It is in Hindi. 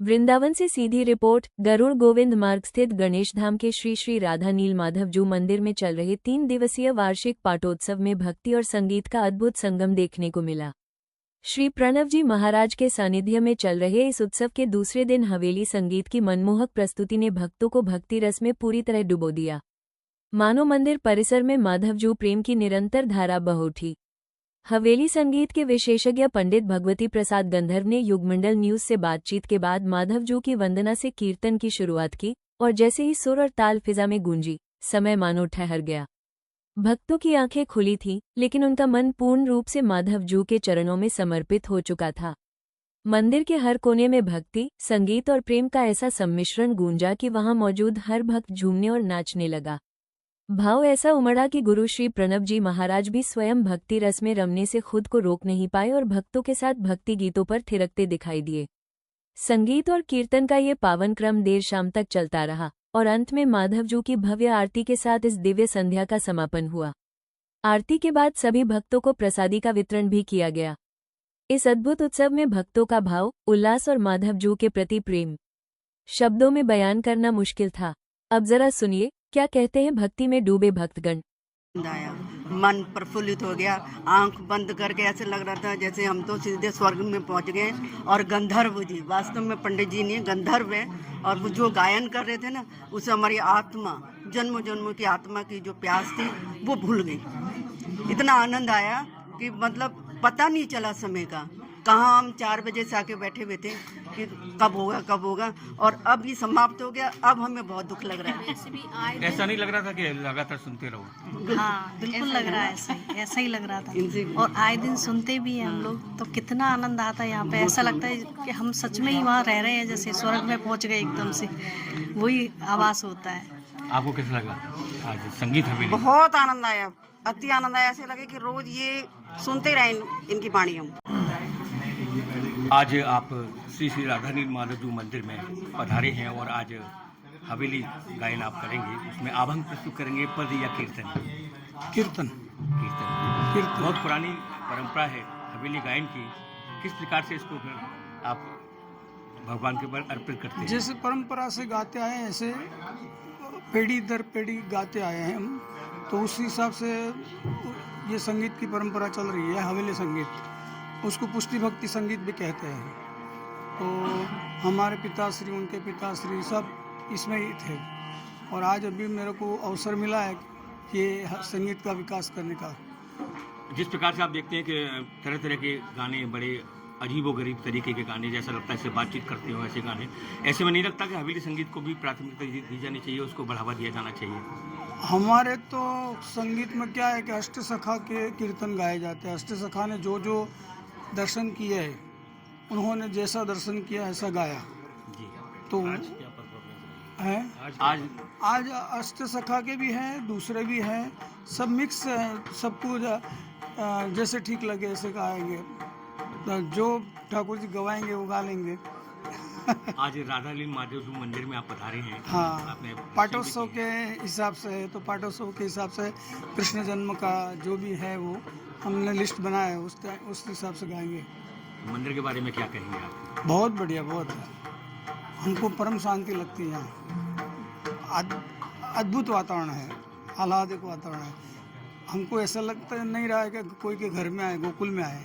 वृंदावन से सीधी रिपोर्ट। गरुड़ गोविंद मार्ग स्थित गणेश धाम के श्री श्री राधा नील माधव जू मंदिर में चल रहे 3 दिवसीय वार्षिक पाटोत्सव में भक्ति और संगीत का अद्भुत संगम देखने को मिला। श्री प्रणव जी महाराज के सानिध्य में चल रहे इस उत्सव के दूसरे दिन हवेली संगीत की मनमोहक प्रस्तुति ने भक्तों को भक्ति रस में पूरी तरह डुबो दिया। मानो मंदिर परिसर में माधव जू प्रेम की निरंतर धारा बह उठी। हवेली संगीत के विशेषज्ञ पंडित भगवती प्रसाद गंधर्व ने युगमंडल न्यूज से बातचीत के बाद माधव जू की वंदना से कीर्तन की शुरुआत की और जैसे ही सुर और ताल फिजा में गूंजी, समय मानो ठहर गया। भक्तों की आंखें खुली थीं, लेकिन उनका मन पूर्ण रूप से माधव जू के चरणों में समर्पित हो चुका था। मंदिर के हर कोने में भक्ति, संगीत और प्रेम का ऐसा सम्मिश्रण गूंजा कि वहां मौजूद हर भक्त झूमने और नाचने लगा। भाव ऐसा उमड़ा कि गुरु श्री प्रणव जी महाराज भी स्वयं भक्ति रस में रमने से खुद को रोक नहीं पाए और भक्तों के साथ भक्ति गीतों पर थिरकते दिखाई दिए। संगीत और कीर्तन का ये पावन क्रम देर शाम तक चलता रहा और अंत में माधव जू की भव्य आरती के साथ इस दिव्य संध्या का समापन हुआ। आरती के बाद सभी भक्तों को प्रसादी का वितरण भी किया गया। इस अद्भुत उत्सव में भक्तों का भाव, उल्लास और माधव जू के प्रति प्रेम शब्दों में बयान करना मुश्किल था। अब जरा सुनिए क्या कहते हैं भक्ति में डूबे भक्तगण। मन प्रफुल्लित हो गया, आंख बंद करके ऐसे लग रहा था जैसे हम तो सीधे स्वर्ग में पहुंच गए। और गंधर्व जी, वास्तव में पंडित जी नहीं गंधर्व है, और वो जो गायन कर रहे थे ना, उससे हमारी आत्मा, जन्म जन्म की आत्मा की जो प्यास थी वो भूल गई। इतना आनंद आया कि मतलब पता नहीं चला समय का। कहाँ हम 4 बजे से आके बैठे हुए थे कि कब होगा, और अब ये समाप्त हो गया। अब हमें बहुत दुख लग रहा है। ऐसा नहीं लग रहा था कि लगातार सुनते रहो? हाँ, बिल्कुल लग रहा है, ऐसा ही लग रहा था। और आए दिन सुनते भी हैं हम लोग, तो कितना आनंद आता है यहाँ पे। ऐसा लगता है कि हम सच में ही वहाँ रह रहे हैं, जैसे स्वर्ग में पहुँच गए एकदम से, वही आभास होता है। आपको कैसा लगा आज संगीत हवेली? बहुत आनंद आया, अति आनंद आया। ऐसे लगे कि रोज ये सुनते रहे इनकी वाणी हम। आज आप श्री श्री राधा नील माधव जू मंदिर में पधारे हैं और आज हवेली गायन आप करेंगे, उसमें अभंग प्रस्तुत करेंगे, पद या कीर्तन? कीर्तन। बहुत पुरानी परंपरा है हवेली गायन की। किस प्रकार से इसको फिर आप भगवान के ऊपर अर्पित करते हैं? जैसे परंपरा से गाते आए हैं, ऐसे पीढ़ी दर पीढ़ी गाते आए हैं हम, तो उस हिसाब से ये संगीत की परंपरा चल रही है। हवेली संगीत, उसको पुष्टि भक्ति संगीत भी कहते हैं। तो हमारे पिताश्री, उनके पिताश्री सब इसमें ही थे, और आज अभी मेरे को अवसर मिला है कि ये संगीत का विकास करने का। जिस प्रकार से आप देखते हैं कि तरह तरह के गाने, बड़े अजीबोगरीब तरीके के गाने, जैसा लगता है इससे बातचीत करते हो ऐसे गाने, ऐसे में नहीं लगता कि हवेली संगीत को भी प्राथमिकता दी जानी चाहिए, उसको बढ़ावा दिया जाना चाहिए? हमारे तो संगीत में क्या है कि अष्टसखा के कीर्तन गाए जाते हैं। अष्टसखा ने जो जो दर्शन किए है, उन्होंने जैसा दर्शन किया ऐसा गाया जी। तो आज क्या परफॉर्मेंस है? आज अष्टसखा के भी हैं, दूसरे भी हैं, सब मिक्स है। सबको जैसे ठीक लगे ऐसे गाएंगे, तो जो ठाकुर जी गवाएंगे वो गा लेंगे। आज राधा नील माधव जू मंदिर में आप पधारे हैं। हाँ, आपने पाटोत्सव के हिसाब से है, तो पाटोत्सव के हिसाब से कृष्ण जन्म का जो भी है वो हमने लिस्ट बनाया है, उस हिसाब से गाएंगे। मंदिर के बारे में क्या कहेंगे आप? बहुत बढ़िया, बहुत हमको परम शांति लगती है यहाँ। अद्भुत वातावरण है, आह्लादिक वातावरण है। हमको ऐसा लगता नहीं रहा है कि कोई के घर में आए, गोकुल में आए।